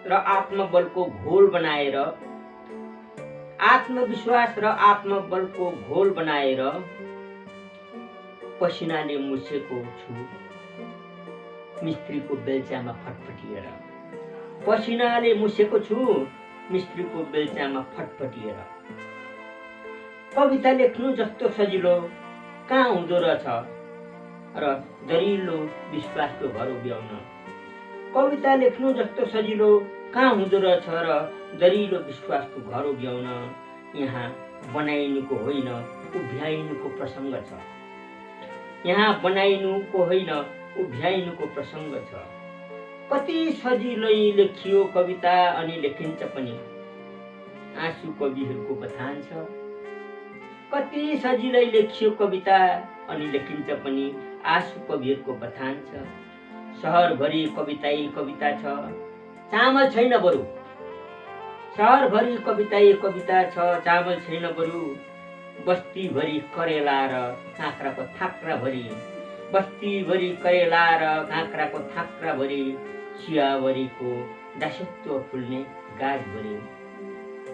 र आत्मबलको घोल बनाएर, आत्मविश्वास र आत्मबलको घोल बनाएर पसिनाले मुछेको छु मिस्त्रीको बेल्चामा फटफटिएर। पसिनाले मुछेको छु मिस्त्रीको बेल्चामा फटफटिएर। कविता लेख्नु जस्तो सजिलो कहाँ हुँदो रहेछ र दरिलो विश्वासको घर उभ्याउन। कविता लेख्नु जस्तो सजिलो कहाँ हुँदो रहेछ र दरिलो विश्वासको घर उभ्याउन। यहाँ बनाइनुको होइन उभ्याइनुको प्रसङ्ग छ। यहाँ बनाइनुको होइन उभ्याइनुको प्रसङ्ग छ। कति सजिलै लेखियो कविता अनि लेखिन्छ पनि आँसु कविहरूको बथान छ। कति सजिलै लेखियो कविता अनि लेखिन्छ पनि आँसु कविहरूको बथान छ। सहरभरि कवितै कविता छ, चामल छैन बरु। सहरभरि कवितै कविता छ, चामल छैन बरु। बस्तीभरि करेला र काँक्राको थाक्राभरि, बस्तीभरि करेला र काँक्राको थाक्राभरि, चियाभरिको दासत्व फुल्ने गाछभरि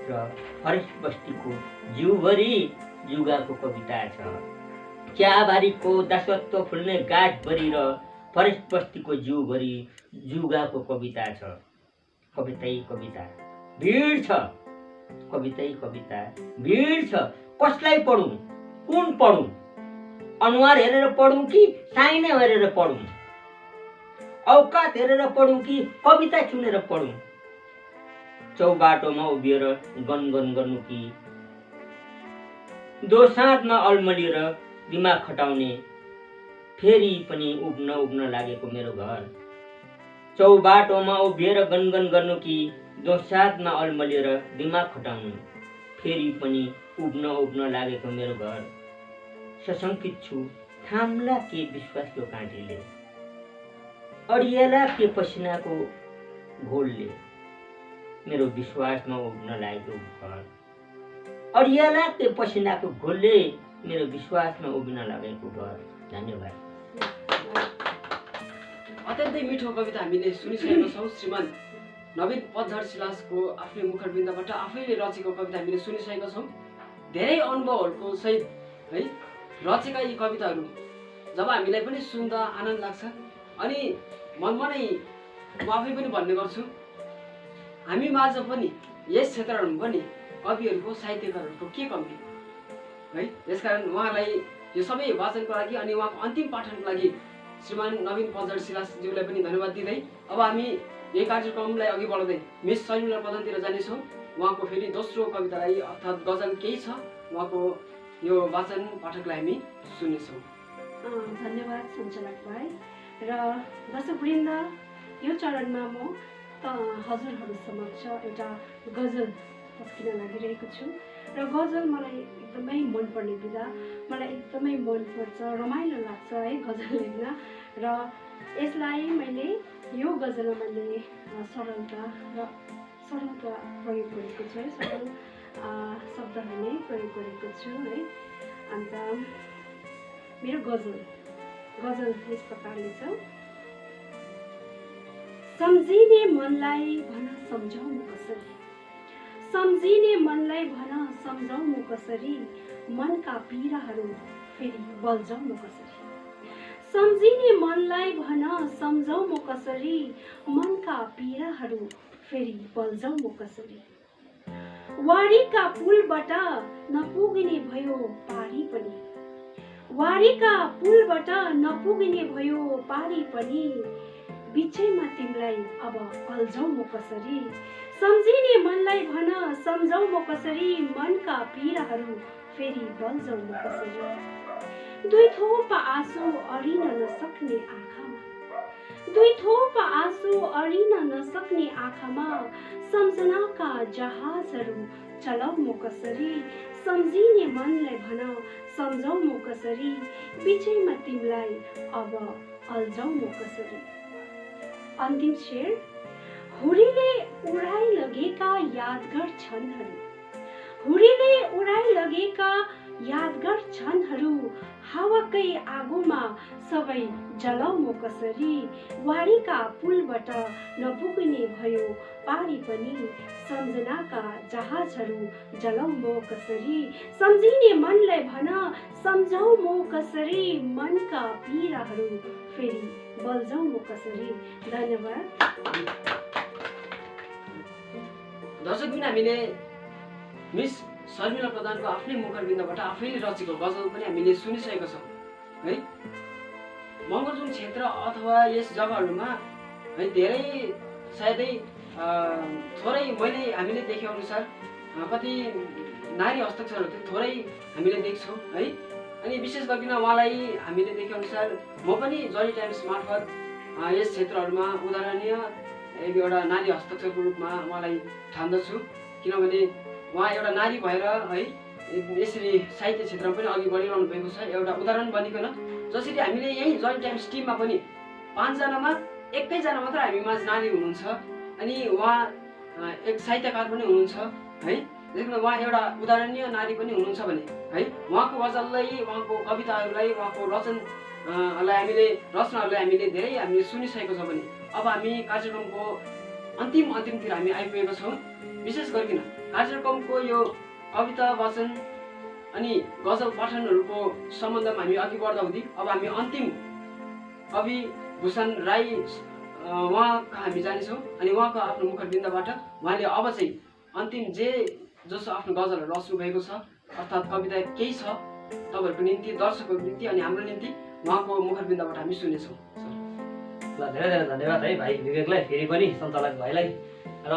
र फरेस्ट बस्तीको जिउभरि जुगाको कविता छ। चियाबारीको दासत्व फुल्ने गाछभरि र फरेस्ट बस्तीको जिउभरि जुगाको कविता छ। कवितै कविता भिड छ, कवितै कविता भिड छ। कसलाई पढौँ, कुन पढौँ, अनुहार हेरेर पढौँ कि साइने हेरेर पढौँ, औकात हेरेर पढौँ कि कविता चुनेर पढौँ। चौबाटोमा उभिएर गनगन गर्नु कि दोसाँधमा अल्मलिएर दिमाग खटाउने, फेरि पनि उब्न लागेको मेरो घर। चौबाटोमा उभिएर गनगन गर्नु कि दोसाँधमा अल्मलिएर दिमाग खटाउनु, फेरि पनि उब्न लागेको मेरो घर। सशङ्कित छु थाम्ला के विश्वासको काँटीले, अडिएला के पसिनाको घोलले मेरो विश्वासमा उब्न लागेको घर। अडिएला के पसिनाको घोलले मेरो विश्वासमा उब्न लागेको घर। धन्यवाद। अत्यन्तै मिठो कविता हामीले सुनिसकेका छौँ। श्रीमान नवीन पतझर सिलासको आफ्नै मुखरबिन्दबाट आफैले रचेको कविता हामीले सुनिसकेका छौँ। धेरै अनुभवहरूको सहित है रचेका यी कविताहरू जब हामीलाई पनि सुन्दा आनन्द लाग्छ। अनि मनमा नै म आफै पनि भन्ने गर्छु, हामी माझ पनि यस क्षेत्रमा पनि कविहरूको साहित्यकारहरूको के कमी है। यसकारण उहाँलाई यो सबै वाचनको लागि अनि उहाँको अन्तिम पाठनको लागि श्रीमान नवीन पतझर सिलासज्यूलाई पनि धन्यवाद दिँदै अब हामी यही कार्यक्रमलाई अघि बढाउँदै मिस शर्मिला प्रधानतिर जानेछौँ। उहाँको फेरि दोस्रो कवितालाई अर्थात् गजल केही छ, उहाँको यो वाचन पाठकलाई हामी सुन्नेछौँ। धन्यवाद सञ्चालक भाइ र दर्शकवृन्द, यो चरणमा म हजुरहरू समक्ष एउटा गजल पस्किन लागिरहेको छु र गजल मलाई एकदमै मनपर्ने विधा, मलाई एकदमै मनपर्छ, रमाइलो लाग्छ है गजल लेख्न। र यसलाई मैले यो गजलमा मैले सरलता प्रयोग गरेको छु है, सरल शब्दहरू नै प्रयोग गरेको छु है। अन्त मेरो गजल यस प्रकारले छ। सम्झिने मनलाई भन सम्झाउनु कसरी, सम्झिने मनलाई भन सम्झाउनु कसरी, मनका पीडाहरू फेरि बल्झाउनु कसरी। सम्झिने मनलाई भन सम्झाउनु कसरी, मनका पीडाहरू फेरि बल्झाउनु कसरी। वारीका पुलबाट नपुग्ने भयो पारी पनि, वारीका पुलबाट नपुग्ने भयो पारी पनि, बिचैमा तिमीलाई अब अल्झाउनु कसरी। सम्झिने मनलाई भन सम्झाउनु कसरी, मनका पीडाहरू फेरि बल्झाउनु कसरी। दुई थोपा आँसु अडिन नसक्ने आँखामा, दुई थोपा आँसु अडिन नसक्ने आँखामा, सम्झनाका जहाजहरू चलाउनु कसरी। सम्झिने मनलाई भन सम्झाउनु कसरी, बिचैमा तिमीलाई अब अल्झाउनु कसरी। अन्तिम शेर। हुरीले उडाइ लगेका यादगार क्षणहरू, हुरीले उडाइ लगेका यादगार क्षणहरू, हावाकै आगोमा सबै जलाउनु कसरी। वारीका पुलबाट नपुग्ने भयो पारी पनि, सम्झनाका जहाजहरू जलाउनु कसरी। सम्झिने मनलाई भन सम्झाउनु कसरी, मनका पीडाहरू फेरि बल्झाउनु कसरी। धन्यवाद। दर्शकबिन हामीले मिस शर्मिला प्रधानको आफ्नै मुखरबिन्दबाट आफैले रचेको गजल पनि हामीले सुनिसकेका छौँ है। मङ्गलजुङ क्षेत्र अथवा यस जग्गाहरूमा है धेरै सायदै थोरै हामीले देखे अनुसार कति नारी हस्ताक्षरहरू चाहिँ थोरै हामीले देख्छौँ है। अनि विशेष गरिकन उहाँलाई हामीले देखे अनुसार म पनि जली टाइम्स मार्फत यस क्षेत्रहरूमा उदाहरणीय एउटा नारी हस्ताक्षरको रूपमा उहाँलाई ठान्दछु, किनभने उहाँ एउटा नारी भएर है यसरी साहित्य क्षेत्रमा पनि अघि बढिरहनु भएको छ। एउटा उदाहरण बनिकन जसरी हामीले यही जली टाइम्स टिममा पनि 5 जनामा एकैजना मात्र हामीमा नारी हुनुहुन्छ अनि उहाँ एक साहित्यकार पनि हुनुहुन्छ है। त्यसैले उहाँ एउटा उदाहरणीय नारी पनि हुनुहुन्छ भने है उहाँको गजललाई, उहाँको कविताहरूलाई, उहाँको रचनाहरूलाई हामीले धेरै हामीले सुनिसकेको छ भने अब हामी कार्यक्रमको अन्तिमतिर हामी आइपुगेका छौँ। विशेष गरिकन कार्यक्रमको यो कविता वाचन अनि गजल पठनहरूको सम्बन्धमा हामी अघि बढ्दा हुँदै अब हामी अन्तिम कवि भूषण राई उहाँका हामी जानेछौँ अनि उहाँको आफ्नो मुखरबिन्दबाट उहाँले अब चाहिँ अन्तिम जसो आफ्नो गजलहरू रच्नु भएको छ अर्थात् कविता केही छ तपाईँहरूको निम्ति, दर्शकहरूको निम्ति अनि हाम्रो निम्ति उहाँको मुखरबिन्दबाट हामी सुनेछौँ। ल धेरै धेरै धन्यवाद है भाइ विवेकलाई, फेरि पनि सञ्चालक भाइलाई। र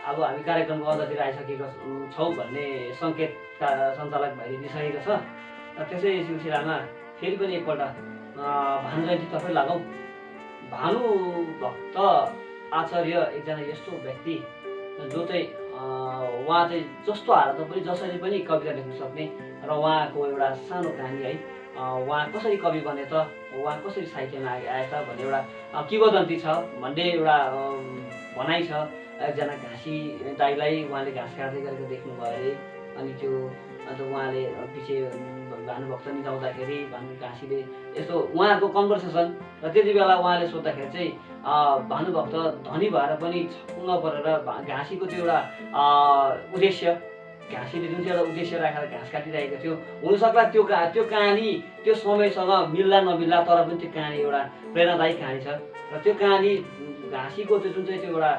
अब हामी कार्यक्रमको अन्ततिर आइसकेका छौँ भन्ने सङ्केत सञ्चालक भाइले दिइसकेको छ। र त्यसै सिलसिलामा फेरि पनि एकपल्ट भानु जयन्तीतर्फै लागौँ। भानुभक्त आचार्य एकजना यस्तो व्यक्ति जो चाहिँ उहाँ चाहिँ जस्तो हालतमा पनि जसरी पनि कविता लेख्न सक्ने र उहाँको एउटा सानो कहानी है, उहाँ कसरी कवि बने त, उहाँ कसरी साहित्यमा आएछ भन्ने एउटा किंवदन्ती छ भन्ने एउटा भनाइ छ। एकजना घाँसी दाइलाई उहाँले घाँस काट्दै गरेको देख्नुभयो अरे, अनि त्यो अन्त उहाँले पछि भानुभक्त निजाउँदाखेरि घाँसीले यस्तो उहाँहरूको कन्भर्सेसन र त्यति बेला उहाँले सोद्धाखेरि चाहिँ भानुभक्त धनी भएर पनि छक्क नपरेर घाँसीको त्यो एउटा उद्देश्य, घाँसीले जुन चाहिँ एउटा उद्देश्य राखेर घाँस काटिरहेको थियो, हुनसक्ला त्यो कहानी त्यो समयसँग मिल्ला नमिल्ला तर पनि त्यो कहानी एउटा प्रेरणादायी कहानी छ। र त्यो कहानी घाँसीको त्यो जुन चाहिँ त्यो एउटा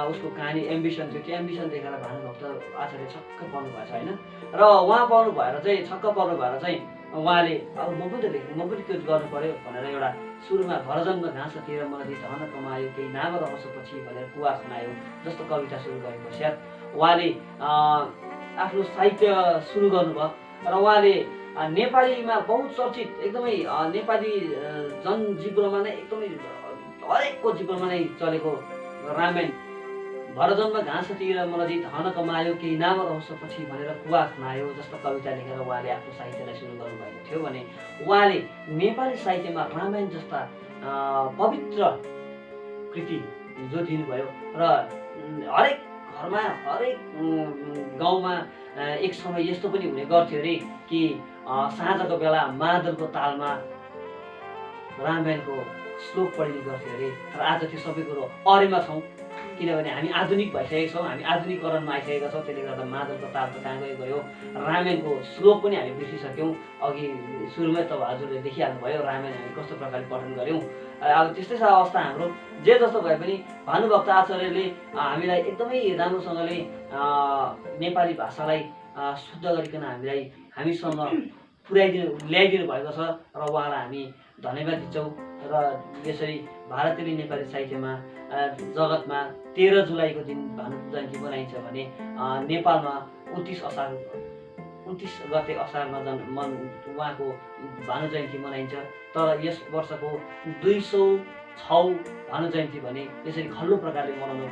उसको कहानी एम्बिसन थियो, त्यो एम्बिसन देखेर भानुभक्त आचार्य छक्क पर्नु भएको छ होइन। र उहाँ पर्नु भएर चाहिँ छक्क पर्नु भएर चाहिँ उहाँले अब म पनि त लेख्नु, म पनि त्यो गर्नु पर्यो भनेर एउटा सुरुमा घरजन्म घाँस तिर मलाई धन कमायो केही नाम रहसपछि भनेर कुवा खनायो जस्तो कविता सुरु गरे पश्चात उहाँले आफ्नो साहित्य सुरु गर्नुभयो। र उहाँले नेपालीमा बहुत चर्चित एकदमै नेपाली जनजीवनमा नै एकदमै हरेकको जीवनमा नै चलेको रामायण भरजन्म घाँसतिर मनजी धन कमायो केही नाम रहसपछि भनेर कुवा खनायो जस्तो कविता लेखेर उहाँले आफ्नो साहित्यलाई सुरु गर्नुभएको थियो भने उहाँले नेपाली साहित्यमा रामायण जस्ता पवित्र कृति जो दिनुभयो। र हरेक घरमा हरेक गाउँमा एक समय यस्तो पनि हुने गर्थ्यो अरे कि साँझको बेला मादलको तालमा रामायणको श्लोक पढिने गर्थ्यो अरे। र आज त्यो सबै कुरो अरेमा छौँ, किनभने हामी आधुनिक भइसकेका छौँ, हामी आधुनिकरणमा आइसकेका छौँ। त्यसले गर्दा मादलको ताल त कहाँ गयो, रामायणको श्लोक पनि हामी बिर्सिसक्यौँ। अघि सुरुमै त हजुरले देखिहाल्नुभयो रामायण हामी कस्तो प्रकारले पठन गऱ्यौँ। अब त्यस्तै छ अवस्था हाम्रो। जे जस्तो भए पनि भानुभक्त आचार्यले हामीलाई एकदमै राम्रोसँगले नेपाली भाषालाई शुद्ध गरिकन हामीसँग ल्याइदिनु भएको छ र उहाँलाई हामी धन्यवाद दिन्छौँ। र यसरी भारतीय नेपाली साहित्यमा जगतमा 13 जुलाईको दिन भानु जयन्ती मनाइन्छ भने नेपालमा 29 गते असारमा उहाँको भानु जयन्ती मनाइन्छ। तर यस वर्षको 206 भानु जयन्ती भने यसरी खल्लो प्रकारले मनाउनु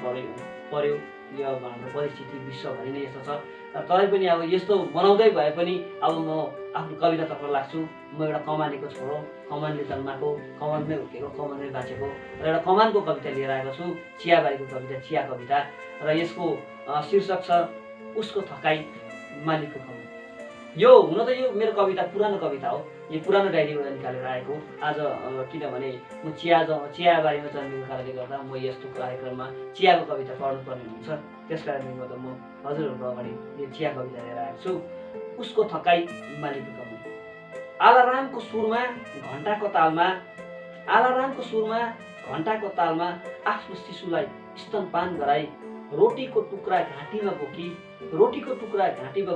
पर्यो। यो हाम्रो परिस्थिति विश्वभरि नै यस्तो छ। तरै पनि अब यस्तो मनाउँदै भए पनि अब म आफ्नो कवितातर्फ लाग्छु। म एउटा कमानेको छोरो, कमानले जन्माएको, कमानमै हुर्केको, कमानमै बाँचेको र एउटा कमानको कविता लिएर आएको छु, चियाबारीको कविता, चिया कविता। र यसको शीर्षक छ उसको थकाइ मालिकको कमाई। यो हुन त यो मेरो कविता पुरानो कविता हो, यो पुरानो डायरीबाट निकालेर आएको। आज किनभने म चियाबारीमा जन्मेको कारणले गर्दा म यस्तो कार्यक्रममा चियाको कविता पढ्नुपर्ने हुन्छ, त्यस कारणले गर्दा म हजुरहरूको अगाडि यो चिया कविता लिएर आएको छु। उसको थकाइ मालिकको कमाई। आलारामको सुरमा घण्टाको तालमा, आलारामको सुरमा घण्टाको तालमा आफ्नो शिशुलाई स्तनपान गराई रोटीको टुक्रा घाँटीमा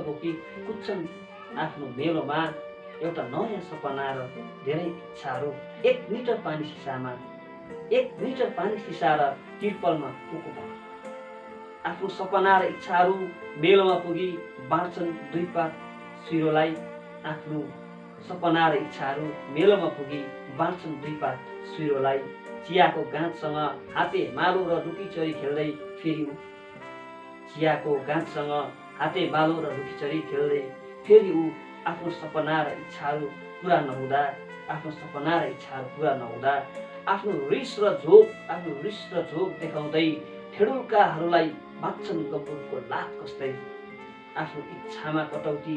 बोकी कुद्छन् आफ्नो मेलोमा एउटा नयाँ सपना र धेरै इच्छाहरू। 1 लिटर पानी सिसा र तिर्पलमा कुकुर आफ्नो सपना र इच्छाहरू मेलोमा पुगी बाँड्छन् 2 पात सिरोलाई। आफ्नो सपना र इच्छाहरू मेलोमा पुगी बाँड्छन् 2 पात सिरोलाई। चियाको गाँठसँग हाते मालो र लुकीचोरी खेल्दै फेरि ऊ आफ्नो सपना र इच्छाहरू पुरा नहुँदा आफ्नो रिस र झोक देखाउँदै ठेडुल्काहरूलाई बाँच्छन् गम्बुरको लात कस्दै। आफ्नो इच्छामा कटौती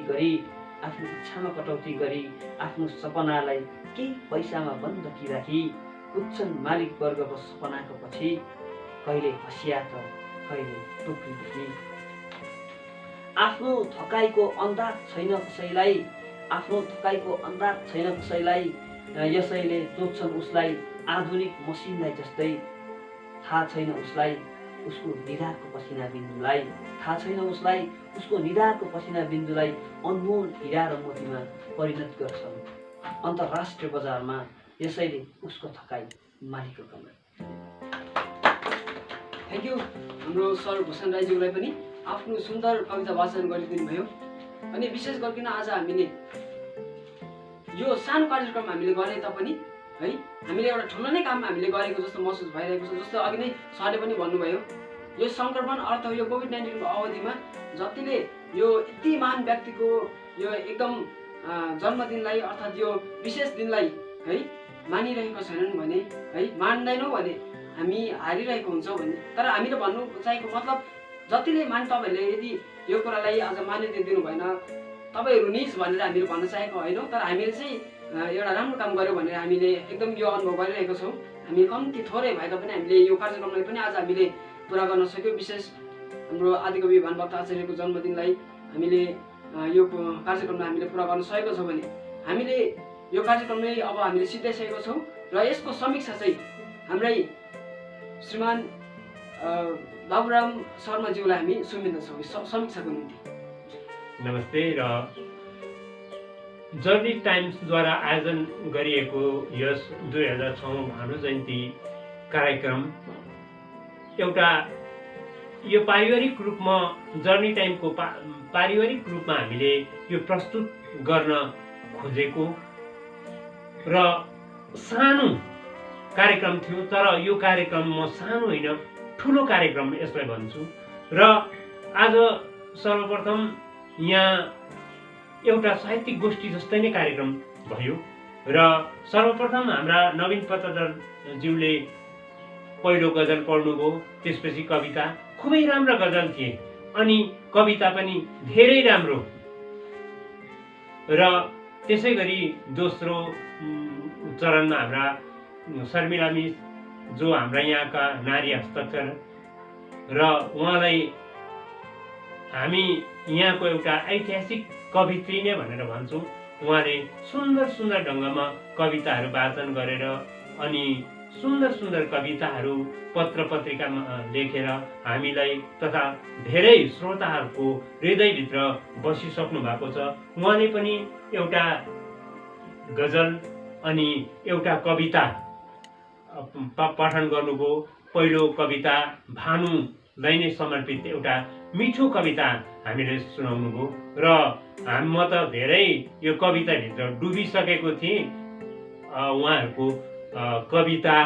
गरी आफ्नो सपनालाई केही पैसामा बन्दकी राखी कुद्छन् मालिक वर्गको सपनाको पछि, कहिले हँसिया त कहिले टोपी। आफ्नो थकाइको अन्दाज छैन कसैलाई, यसैले जोत्छन् उसलाई आधुनिक मसिनलाई जस्तै। थाहा छैन उसलाई उसको निधारको पसिना बिन्दुलाई अनमोल हीरा र मोतीमा परिणत गर्छन् अन्तर्राष्ट्रिय बजारमा। यसैले उसको थकाइ मालिकको कमाइ। थ्याङ्क यू हाम्रो सर भूषण राईज्यूलाई पनि आफ्नो सुन्दर कविता वाचन गरिदिनु भयो। अनि विशेष गरिकन आज हामीले यो सानो कार्यक्रम हामीले गरे तापनि है हामीले एउटा ठुलो नै काम हामीले गरेको जस्तो महसुस भइरहेको छ। जस्तो अघि नै सरले पनि भन्नुभयो, यो सङ्क्रमण अर्थ यो कोभिड-19 को अवधिमा जतिले यो यति महान व्यक्तिको यो एकदम जन्मदिनलाई अर्थात् यो विशेष दिनलाई है मानिरहेको छैनन् भने है मान्दैनौँ भने हामी हारिरहेको हुन्छौँ भने। तर हामीले भन्नु चाहेको मतलब जतिले तपाईँहरूले यदि यो कुरालाई आज मान्यता दिनु भएन तपाईँहरू निज भनेर हामीले भन्न चाहेको होइनौँ। तर हामीले चाहिँ एउटा राम्रो काम गर्यो भनेर हामीले एकदम यो अनुभव गरिरहेको छौँ। हामी कम्ती थोरै भए तापनि हामीले यो कार्यक्रमलाई पनि आज हामीले पुरा गर्न सक्यौँ। विशेष हाम्रो आदिकवि भानुभक्त आचार्यको जन्मदिनलाई हामीले यो कार्यक्रमलाई हामीले पुरा गर्न सकेको छौँ भने हामीले यो कार्यक्रमलाई अब हामीले सिद्धाइसकेको छौँ। र यसको समीक्षा चाहिँ हाम्रै श्रीमान बाबुराम शर्माज्यूलाई हामी सुनिँदछौँ समीक्षाको निम्ति। नमस्ते। र जर्नी टाइम्सद्वारा आयोजन गरिएको यस 2006 भानु जयन्ती कार्यक्रम एउटा यो पारिवारिक रूपमा जर्नी टाइमको पारिवारिक रूपमा हामीले यो प्रस्तुत गर्न खोजेको र सानो कार्यक्रम थियो। तर यो कार्यक्रम म सानो होइन ठुलो कार्यक्रम यसलाई भन्छु। र आज सर्वप्रथम यहाँ एउटा साहित्यिक गोष्ठी जस्तै नै कार्यक्रम भयो। र सर्वप्रथम हाम्रा नवीन पत्रकारज्यूले पहिलो गजल पढ्नुभयो, त्यसपछि कविता। खुबै राम्रा गजल थिए अनि कविता पनि धेरै राम्रो। र त्यसै गरी दोस्रो चरणमा हाम्रा शर्मिला मिस जो हाम्रा यहाँका नारी हस्ताक्षर र उहाँलाई हामी यहाँको एउटा ऐतिहासिक कवित्री नै भनेर भन्छौँ। उहाँले सुन्दर सुन्दर ढङ्गमा कविताहरू वाचन गरेर अनि सुन्दर सुन्दर कविताहरू पत्र पत्रिकामा लेखेर हामीलाई तथा धेरै श्रोताहरूको हृदयभित्र बसिसक्नु भएको छ। उहाँले पनि एउटा गजल अनि एउटा कविता पठन गर्नुभयो। पहिलो कविता भानुलाई नै समर्पित एउटा मिठो कविता हामीले सुनाउनु भयो। र म त धेरै यो कविताभित्र डुबिसकेको थिएँ। उहाँहरूको कविता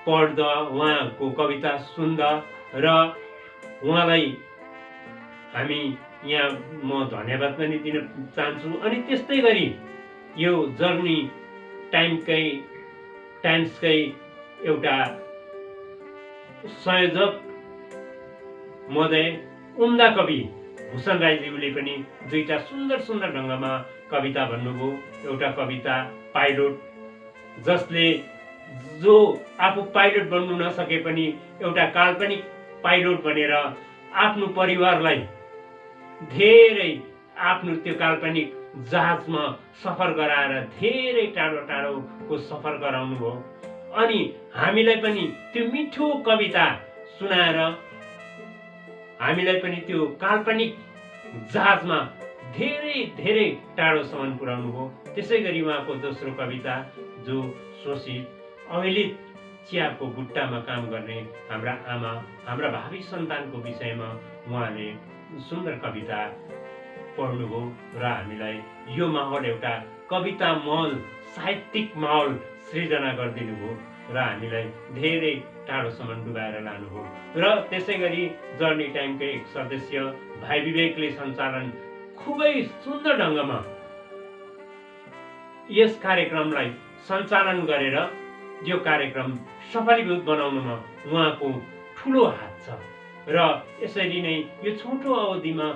पढ्दा, उहाँको कविता सुन्दा र उहाँलाई हामी यहाँ म धन्यवाद पनि दिन चाहन्छु। अनि त्यस्तै गरी यो जर्नी टाइम्सकै एउटा संयोजक महोदय उम्दा कवि भूषण राईज्यूले पनि दुईटा सुन्दर सुन्दर ढङ्गमा कविता भन्नुभयो। एउटा कविता पाइलोट, जसले जो आफू पाइलोट बन्नु नसके पनि एउटा काल्पनिक पाइलोट बनेर आफ्नो परिवारलाई धेरै आफ्नो त्यो काल्पनिक जहाजमा सफर गराएर धेरै टाढो टाढोको सफर गराउनु भयो। अनि हामीलाई पनि त्यो मिठो कविता सुनाएर हामीलाई पनि त्यो काल्पनिक जहाजमा धेरै धेरै टाढोसम्म पुर्याउनु भयो। त्यसै गरी उहाँको दोस्रो कविता जो शोषित अवहेलित चियाको बुट्टामा काम गर्ने हाम्रा आमा हाम्रा भावी सन्तानको विषयमा उहाँले सुन्दर कविता पढ्नुभयो र हामीलाई यो माहौल एउटा कविता माहौल साहित्यिक माहौल सृजना गरिदिनु भयो र हामीलाई धेरै टाढोसम्म डुबाएर लानुभयो। र त्यसै गरी जर्नी टाइमकै एक सदस्य भाइ विवेकले सञ्चालन खुबै सुन्दर ढङ्गमा यस कार्यक्रमलाई सञ्चालन गरेर यो कार्यक्रम सफलीभूत बनाउनमा उहाँको ठुलो हात छ र यसरी नै यो छोटो अवधिमा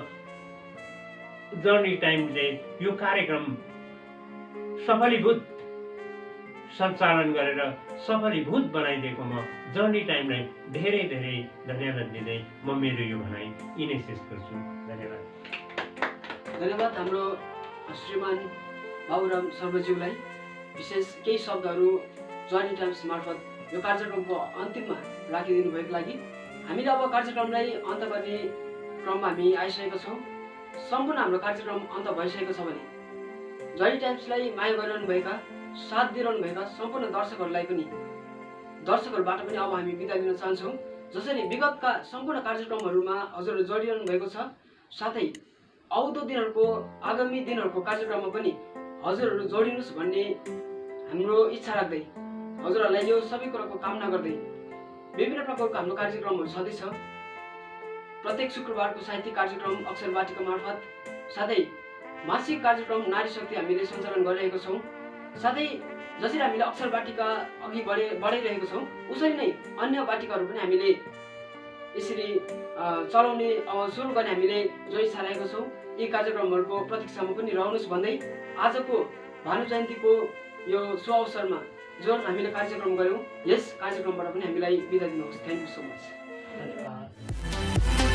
जर्नी टाइमले यो कार्यक्रम सफलीभूत सञ्चालन गरेर सफलीभूत बनाइदिएकोमा जर्नी टाइमलाई धेरै धेरै धन्यवाद दिँदै म मेरो यो भनाइ यिनै शेष गर्छु। धन्यवाद। धन्यवाद हाम्रो श्रीमान बाबुराम सर्वज्यूलाई विशेष केही शब्दहरू जर्नी टाइम्स मार्फत यो कार्यक्रमको अन्तिममा राखिदिनु भएको लागि। हामीले अब कार्यक्रमलाई अन्त गर्ने क्रममा हामी आइसकेका छौँ। सम्पूर्ण हाम्रो कार्यक्रम अन्त भइसकेको छ भने जर्नी टाइम्सलाई माया गरिरहनुभएका साथ दिइरहनुभएका सम्पूर्ण दर्शकहरूलाई पनि दर्शकहरूबाट पनि अब हामी बिदा दिन चाहन्छौँ। जसरी विगतका सम्पूर्ण कार्यक्रमहरूमा हजुरहरू जोडिरहनु भएको छ, साथै आउँदो दिनहरूको आगामी दिनहरूको कार्यक्रममा पनि हजुरहरू जोडिनुहोस् भन्ने हाम्रो इच्छा राख्दै हजुरहरूलाई यो सबै कुराको कामना गर्दै विभिन्न प्रकारको हाम्रो कार्यक्रमहरू छँदैछ। प्रत्येक शुक्रबारको साहित्यिक कार्यक्रम अक्षर वाटिका मार्फत, साथै मासिक कार्यक्रम नारी शक्ति हामीले सञ्चालन गरिरहेको छौँ। साथै जसरी हामीले अक्षर वाटिका अघि बढाइरहेको छौँ उसरी नै अन्य वाटिकाहरू पनि हामीले यसरी चलाउने सुरु गर्ने हामीले जो इच्छा राखेको छौँ। यी कार्यक्रमहरूको प्रतीक्षामा पनि रहनुहोस् भन्दै आजको भानु जयन्तीको यो सुअवसरमा जुन हामीले कार्यक्रम गऱ्यौँ यस कार्यक्रमबाट पनि हामीलाई बिदा दिनुहोस्। Thank you so much. धन्यवाद।